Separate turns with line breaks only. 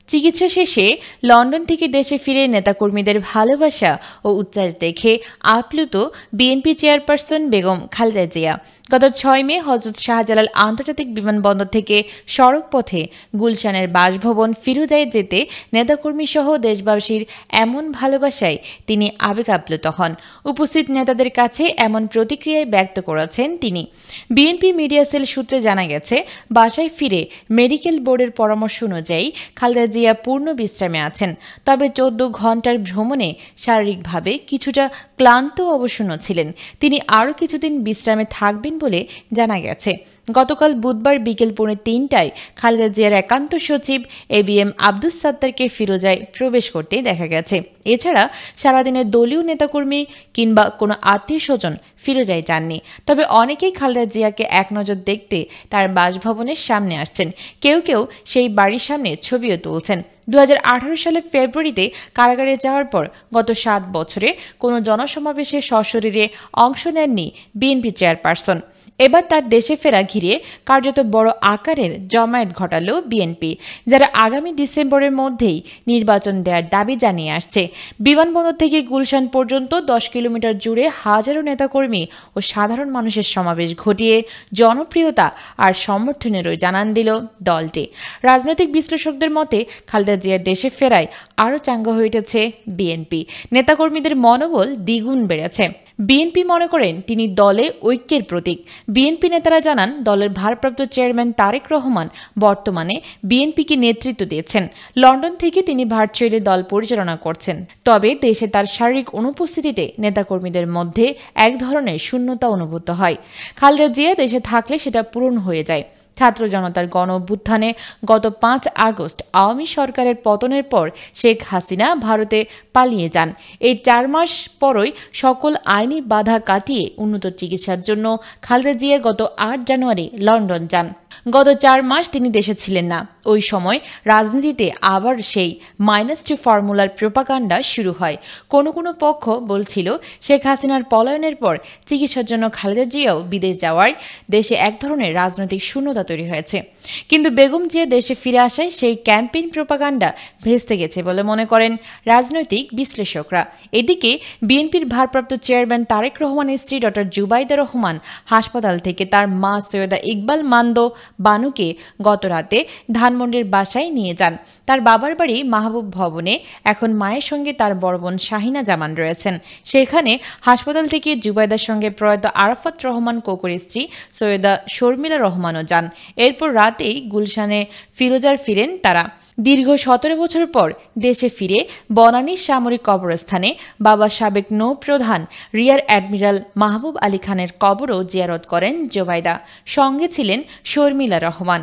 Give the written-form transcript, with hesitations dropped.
চিকিৎসা শেষে লন্ডন থেকে দেশে ফিরে নেতাকর্মীদের ভালোবাসা ও উচ্ছ্বাস দেখে আপ্লুত বিএনপি চেয়ারপারসন বেগম খালেদা জিয়া। গত ৬ মে হযরত শাহজালাল আন্তর্জাতিক বিমানবন্দর থেকে সড়ক পথে গুলশানের বাসভবন ফিরোজায় যেতে নেতাকর্মীসহ দেশবাসীর এমন ভালোবাসায় তিনি আবেগ আপ্লুত হন। উপস্থিত নেতাদের কাছে এমন প্রতিক্রিয়ায় ব্যক্ত করেছেন তিনি। বিএনপি মিডিয়া সেল সূত্রে জানা গেছে, বাসায় ফিরে মেডিকেল বোর্ডের পরামর্শ অনুযায়ী খালেদা জিয়া পূর্ণ বিশ্রামে আছেন। তবে ১৪ ঘণ্টার ভ্রমণে শারীরিকভাবে কিছুটা ক্লান্ত অবসন্ন ছিলেন। তিনি আরও কিছুদিন বিশ্রামে থাকবেন বলে জানা গেছে। গতকাল বুধবার বিকেল ৩:৩০টায় খালেদা জিয়ার একান্ত সচিব এবিএম আব্দুস সাত্তারকে ফিরোজায় প্রবেশ করতে দেখা গেছে। এছাড়া সারাদিনের দলীয় নেতাকর্মী কিংবা কোনো আত্মীয়-স্বজন ফিরোজায় যাননি। তবে অনেকেই খালেদা জিয়াকে এক নজর দেখতে তার বাসভবনের সামনে আসছেন। কেউ কেউ সেই বাড়ির সামনে ছবিও তুলছেন। ২০১৮ সালের ফেব্রুয়ারিতে কারাগারে যাওয়ার পর গত ৭ বছরে কোনো জনসমাবেশে সশরীরে অংশ নেননি বিএনপি চেয়ারপারসন। এবার তার দেশে ফেরা ঘিরে কার্যত বড় আকারের জমায়েত ঘটালো বিএনপি, যারা আগামী ডিসেম্বরের মধ্যেই নির্বাচন দেওয়ার দাবি জানিয়ে আসছে। বিমানবন্দর থেকে গুলশান পর্যন্ত ১০ কিলোমিটার জুড়ে হাজারো নেতাকর্মী ও সাধারণ মানুষের সমাবেশ ঘটিয়ে জনপ্রিয়তা আর সমর্থনেরও জানান দিল দলটি। রাজনৈতিক বিশ্লেষকদের মতে খালেদা জিয়ার দেশে ফেরায় আরও চাঙ্গা হয়ে উঠেছে বিএনপি। নেতাকর্মীদের মনোবল দ্বিগুণ বেড়েছে। বিএনপি মনে করেন তিনি দলে ঐক্যের প্রতীক। বিএনপি নেতারা জানান, দলের ভারপ্রাপ্ত চেয়ারম্যান তারেক রহমান বর্তমানে বিএনপিকে নেতৃত্ব দিয়েছেন। লন্ডন থেকে তিনি ভার্চুয়ালি দল পরিচালনা করছেন। তবে দেশে তার শারীরিক অনুপস্থিতিতে নেতাকর্মীদের মধ্যে এক ধরনের শূন্যতা অনুভূত হয়। খালেদা জিয়া দেশে থাকলে সেটা পূরণ হয়ে যায়। ছাত্র জনতার গণ অভ্যুত্থানে গত ৫ আগস্ট আওয়ামী সরকারের পতনের পর শেখ হাসিনা ভারতে পালিয়ে যান। এই ৪ মাস পরই সকল আইনি বাধা কাটিয়ে উন্নত চিকিৎসার জন্য খালেদা জিয়া গত ৮ জানুয়ারি লন্ডন যান। গত ৪ মাস তিনি দেশে ছিলেন না। ওই সময় রাজনীতিতে আবার সেই -2 ফর্মুলার প্রোপাগান্ডা শুরু হয়। কোনো পক্ষ বলছিল, শেখ হাসিনার পলায়নের পর চিকিৎসার জন্য খালেদা জিয়াও বিদেশ যাওয়ায় দেশে এক ধরনের রাজনৈতিক শূন্যতা তৈরি হয়েছে। কিন্তু বেগম জিয়া দেশে ফিরে আসায় সেই ক্যাম্পেইন প্রোপাগান্ডা ভেস্তে গেছে বলে মনে করেন রাজনৈতিক বিশ্লেষকরা। এদিকে বিএনপির ভারপ্রাপ্ত চেয়ারম্যান তারেক রহমানের স্ত্রী ডক্টর জুবাইদা রহমান হাসপাতাল থেকে তার মা সৈয়দা ইকবাল মান্দ বানুকে গতরাতে ধানমন্ডির বাসায় নিয়ে যান। তার বাবার বাড়ি মাহবুব ভবনে এখন মায়ের সঙ্গে তার বড় বোন শাহিনা জামান রয়েছেন। সেখানে হাসপাতাল থেকে জুবাইদার সঙ্গে প্রয়াত আরাফাত রহমান কোকোর স্ত্রী সৈয়দা শর্মিলা রহমানও যান। এরপর রাতেই গুলশানে ফিরোজার ফিরেন তারা। দীর্ঘ ১৭ বছর পর দেশে ফিরে বনানী সামরিক কবরস্থানে বাবা সাবেক নৌপ্রধান রিয়ার অ্যাডমিরাল মাহবুব আলী খানের কবরও জিয়ারত করেন জুবাইদা। সঙ্গে ছিলেন শর্মিলা রহমান।